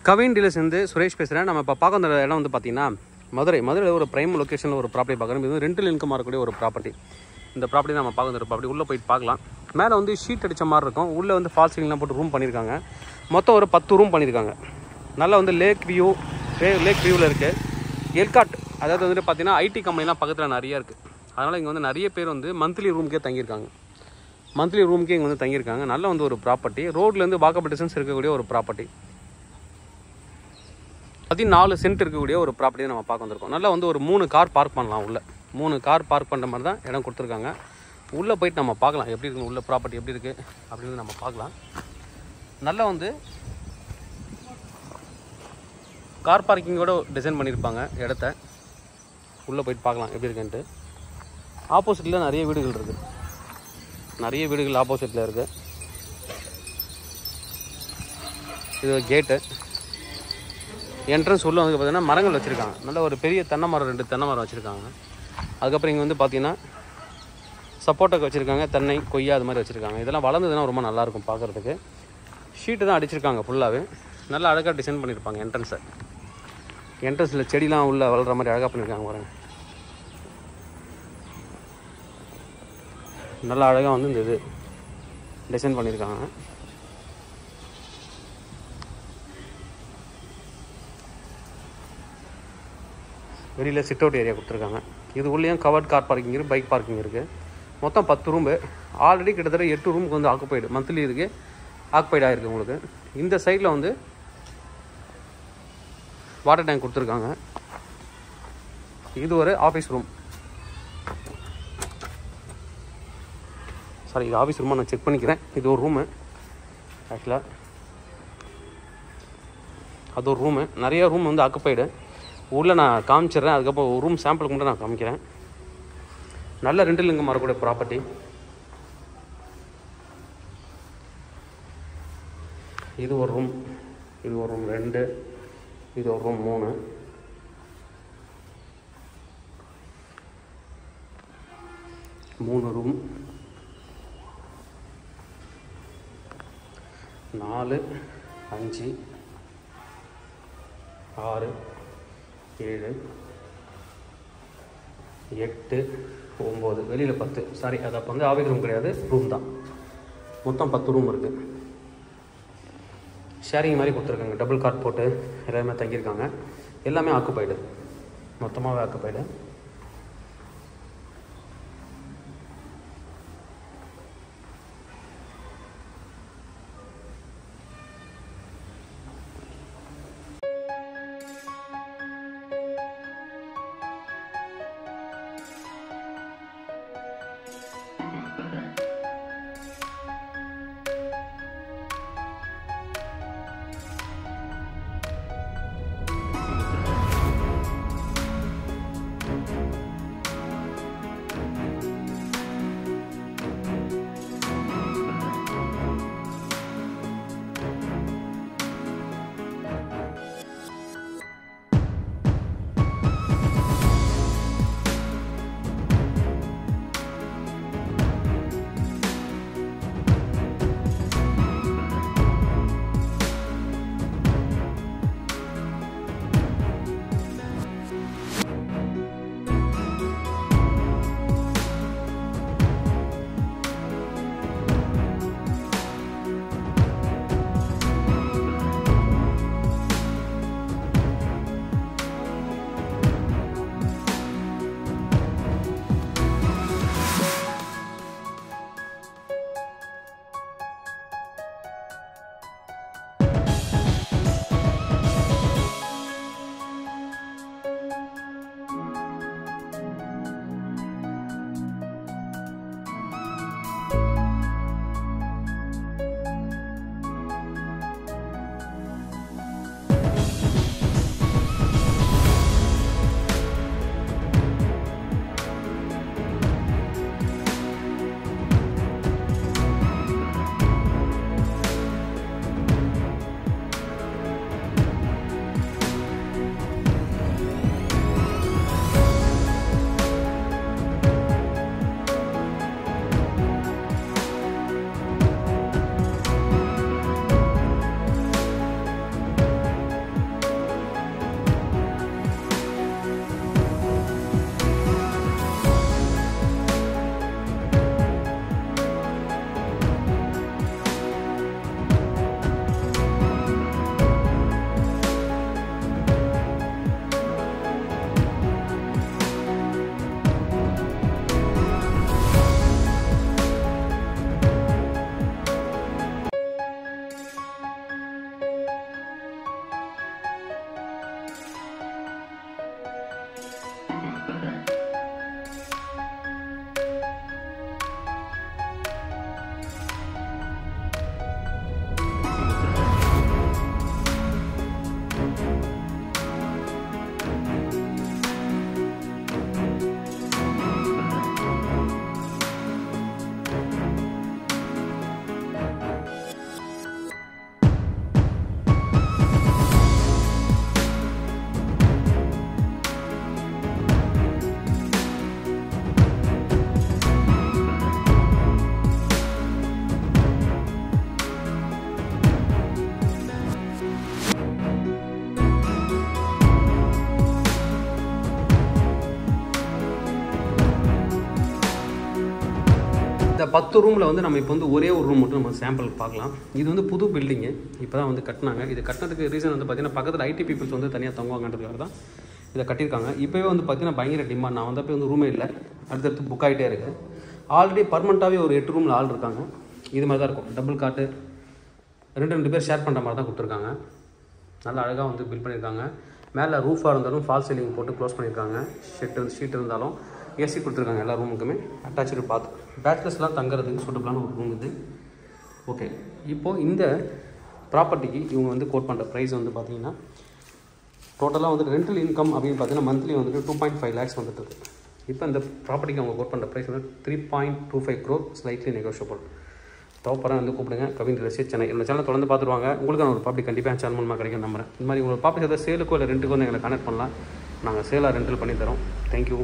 Kavin dealers வந்து சுரேஷ் பேசுகிறேன். நம்ம இப்போ பார்க்க வந்த இடம் வந்து பார்த்திங்கன்னா மதுரையில் ஒரு ப்ரைம் லொக்கேஷனில் ஒரு ப்ராப்பர்ட்டி பார்க்குறோம். இது வந்து ரெண்டல் இன்கம் வரக்கூடிய ஒரு ப்ராப்பர்ட்டி. இந்த ப்ராப்பர்ட்டி நம்ம பார்க்க வந்த ப்ராப்பர்ட்டி உள்ளே போயிட்டு பார்க்கலாம். மேலே வந்து ஷீட் அடித்த மாதிரி இருக்கும். உள்ளே வந்து ஃபால் சீலிங்லாம் போட்டு ரூம் பண்ணியிருக்காங்க. மொத்தம் ஒரு 10 ரூம் பண்ணியிருக்காங்க. நல்லா வந்து லேக் வியூவில் இருக்குது. எல்காட், அதாவது வந்துட்டு பார்த்திங்கன்னா ஐடி கம்பெனிலாம் பக்கத்தில் நிறையா இருக்குது. அதனால் இங்கே வந்து நிறைய பேர் வந்து மந்த்லி ரூமுக்கே தங்கியிருக்காங்க. இங்கே வந்து தங்கியிருக்காங்க. நல்ல வந்து ஒரு ப்ராப்பர்ட்டி. ரோட்லேருந்து வாக்கபிள் டிஸ்டன்ஸ் இருக்கக்கூடிய ஒரு ப்ராப்பர்ட்டி. 14 சென்ட் இருக்கக்கூடிய ஒரு ப்ராப்பர்ட்டியை நம்ம பார்க்க வந்திருக்கோம். நல்லா வந்து ஒரு 3 கார் பார்க் பண்ணலாம். உள்ள 3 கார் பார்க் பண்ணுற மாதிரி தான் இடம் கொடுத்துருக்காங்க. உள்ளே போயிட்டு நம்ம பார்க்கலாம் எப்படி இருக்குது, உள்ள ப்ராப்பர்ட்டி எப்படி இருக்குது அப்படின்னு நம்ம பார்க்கலாம். நல்லா வந்து கார் பார்க்கிங்கோட டிசைன் பண்ணியிருப்பாங்க இடத்த. உள்ளே போயிட்டு பார்க்கலாம் எப்படி இருக்குன்ட்டு. ஆப்போசிட்டில் நிறைய வீடுகள் இருக்குது. ஆப்போசிட்டில் இருக்குது. இது கேட்டு. என்ட்ரன்ஸ் உள்ளே வந்து பார்த்திங்கன்னா மரங்கள் வச்சுருக்காங்க. நல்ல ஒரு பெரிய தென்னை மரம், 2 தென்னை மரம் வச்சுருக்காங்க. அதுக்கப்புறம் இங்கே வந்து பார்த்திங்கன்னா சப்போட்டாக்கு வச்சுருக்காங்க, தென்னை, கொய்யா அது மாதிரி வச்சுருக்காங்க. இதெல்லாம் வளர்ந்ததுன்னா ரொம்ப நல்லாயிருக்கும் பார்க்குறதுக்கு. ஷீட்டு தான் அடிச்சிருக்காங்க ஃபுல்லாகவே. நல்லா அழகாக டிசைன் பண்ணியிருப்பாங்க என்ட்ரன்ஸில் செடிலாம் உள்ளே வளர்கிற மாதிரி அழகாக பண்ணியிருக்காங்க பாருங்க. நல்லா அழகாக வந்து இந்த இது டிசைன் பண்ணியிருக்காங்க. வெளியில் சிட் அவுட் ஏரியா கொடுத்துருக்காங்க. இது உள்ளேயும் கவர்ட் கார் பார்க்கிங் இருக்குது, பைக் பார்க்கிங் இருக்குது. மொத்தம் 10 ரூம்பு. ஆல்ரெடி கிட்டத்தட்ட 8 ரூமுக்கு வந்து ஆக்குப்பைடு மந்த்லி இருக்குது, ஆக்குப்பைடு ஆகிருக்கு உங்களுக்கு. இந்த சைடில் வந்து வாட்டர் டேங்க் கொடுத்துருக்காங்க. இது ஒரு ஆஃபீஸ் ரூம். சாரி, இது ஆஃபீஸ் ரூமாக நான் செக் பண்ணிக்கிறேன். இது ஒரு ரூமு. ஆக்சுவலாக அது ஒரு ரூமு. நிறையா ரூம் வந்து ஆக்குப்பைடு. உள்ளே நான் காமிச்சிட்றேன். அதுக்கப்புறம் ஒரு ரூம் சாம்பிளுக்கு மட்டும் நான் காமிக்கிறேன். நல்ல ரெண்டல் இன்கம் வரக்கூடிய ப்ராப்பர்ட்டி. இது ஒரு ரூம் 2, இது ஒரு ரூம் 3, ரூம் 4, 5, 6, 7, 8, 9, வெளியில் 10. சாரி, அது அப்போ வந்து ஆஃபீஸ் ரூம் கிடையாது, ரூம் தான். மொத்தம் 10 ரூம் இருக்குது. ஷேரிங் மாதிரி கொடுத்துருக்காங்க. டபுள் கார்ட் போட்டு எல்லாமே தங்கியிருக்காங்க. எல்லாமே ஆக்குப்பைடு, மொத்தமாகவே ஆக்குப்பைடு. 10 ரூமில் வந்து நம்ம இப்போ வந்து ஒரே ஒரு ரூம் மட்டும் நம்ம சாம்பிள் பார்க்கலாம். இது வந்து புது பில்டிங்கு, இப்போ தான் வந்து கட்டினாங்க. இது கட்டினதுக்கு ரீசன் வந்து பார்த்திங்கன்னா பக்கத்தில் ஐடி பீப்புள்ஸ் வந்து தனியாக தங்குவாங்கன்றதுக்காக தான் இதை கட்டியிருக்காங்க. இப்போவே வந்து பார்த்திங்கன்னா பயங்கர டிமாண்ட். நான் வந்தப்போ வந்து ரூமே இல்லை, அடுத்தடுத்து புக் ஆகிட்டே இருக்குது. ஆல்ரெடி பர்மனெண்ட்டாகவே ஒரு 8 ரூமில் ஆள் இருக்காங்க. இது மாதிரி தான் இருக்கும், டபுள் காட்டு, 2 பேர் ஷேர் பண்ணுற மாதிரி தான் கொடுத்துருக்காங்க. நல்லா அழகாக வந்து பில்ட் பண்ணியிருக்காங்க. மேலே ரூஃபாக இருந்தாலும் ஃபால் சீலிங் போட்டு க்ளோஸ் பண்ணியிருக்காங்க. ஷீட் இருந்தாலும் ஏசி கொடுத்துருக்காங்க. எல்லா ரூமுக்குமே அட்டாச்சு பாத். பேச்சுலர்ஸ்லாம் தங்குறதுக்கு சூட்டபிளான ஒரு ரூம் இது. ஓகே, இப்போது இந்த ப்ராப்பர்ட்டிக்கு இவங்க வந்து கோட் பண்ணுற ப்ரைஸ் வந்து பார்த்திங்கன்னா டோட்டலாக வந்து ரெண்டல் இன்கம் அப்படின்னு பார்த்தீங்கன்னா மந்த்லி வந்துட்டு 2.5 lakhs வந்துட்டு இருக்குது. இப்போ இந்த ப்ராப்பர்ட்டிக்கு அவங்க கோட் பண்ணுற ப்ரைஸ் வந்து 3.25 crore, ஸ்லைட்லி நெகோஷியபிள். தேவைப்படுறேன் வந்து கூப்பிடுங்க. Kavin real estate Chennai. இந்த சேனல் தொடர்ந்து பார்த்துருவாங்க. உங்களுக்கு நான் ஒரு ப்ராப்பர்ட்டி கண்டிப்பாக சேனல் மூலமாக கிடைக்கும் நம்புறேன். இந்த மாதிரி உங்களுக்கு ப்ராப்பர்ட்டி ஏதாவது சேலுக்கோ இல்லை ரெண்ட்டுக்கோ எங்களை கனெக்ட் பண்ணலாம். நாங்கள் சேலாக ரெண்டல் பண்ணி தரோம். தேங்க்யூ.